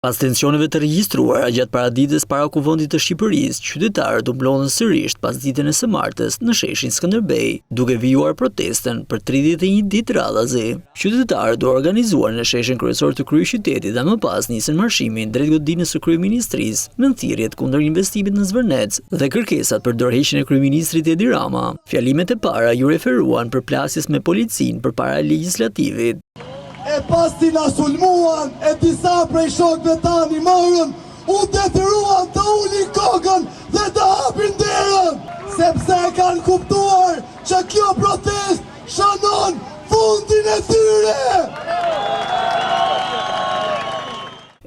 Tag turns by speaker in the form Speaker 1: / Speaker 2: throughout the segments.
Speaker 1: Pas tensioneve të regjistruara gjatë paradites para kuvendit të Shqipërisë, qytetarët u mblodhën sërish pas ditën e së martës në sheshin Skënderbej, duke vijuar protestën për 31 ditë radhazi. Qytetarët u organizuar në sheshin kryesor të kryeqytetit dhe më pas nisën marshimin drejt godinës së kryeministrisë në thirrjet kundër investimit në Zvërnec dhe kërkesat për dorëheqjen e kryeministrit Edi Rama. Fjalimet e para ju referuan për plasjes me policinë përpara legjislativit.
Speaker 2: E pas ti na sulmuan, e disa prej shokëve tani morën, u detyruan të ulin kokën dhe të hapin derën, sepse e kanë kuptuar që kjo protest shënon fundin e tyre.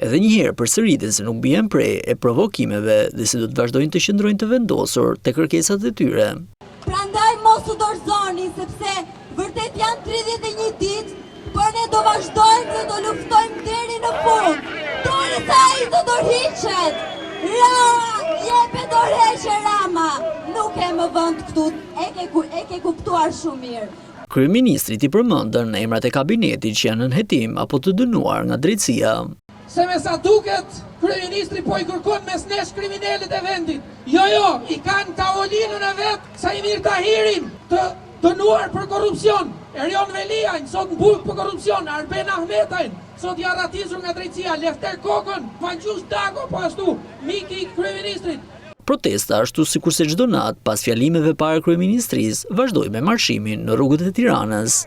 Speaker 1: Edhe njëherë përsëriten se nuk bien prej e provokimeve dhe se do të vazhdojnë të qëndrojnë të vendosur te kërkesat e tyre.
Speaker 3: Prandaj mos u dorëzoni, sepse vërtet janë 31 ditë, por ne do vazhdojmë dhe do luftojmë deri në fund. Derisa ai do dorëhiqet. Jepe dorëheqje Rama. Nuk e më vend këtu. E ke kuptuar shumë mirë.
Speaker 1: Kryeministrit i përmendën emrat e kabinetit që janë në hetim apo të dënuar nga drejtësia.
Speaker 4: Se me sa duket, kryeministri po i kërkon mes nesh kriminalet e vendit. Jo, i kanë tavolinën e vet Sajmir Tahirin të dënuar për korrupsion. Erion Veliajn, sot në burg për korrupsion, Arben Ahmetajn, sot ja ratisur nga drejtësia, Lefter Kokën, Vangjus Dago, po ashtu, miki i kryeministrit.
Speaker 1: Protesta ashtu sikurse çdo natë pas fjalimeve para kryeministrisë vazhdoi me marshimin në rrugët e Tiranës.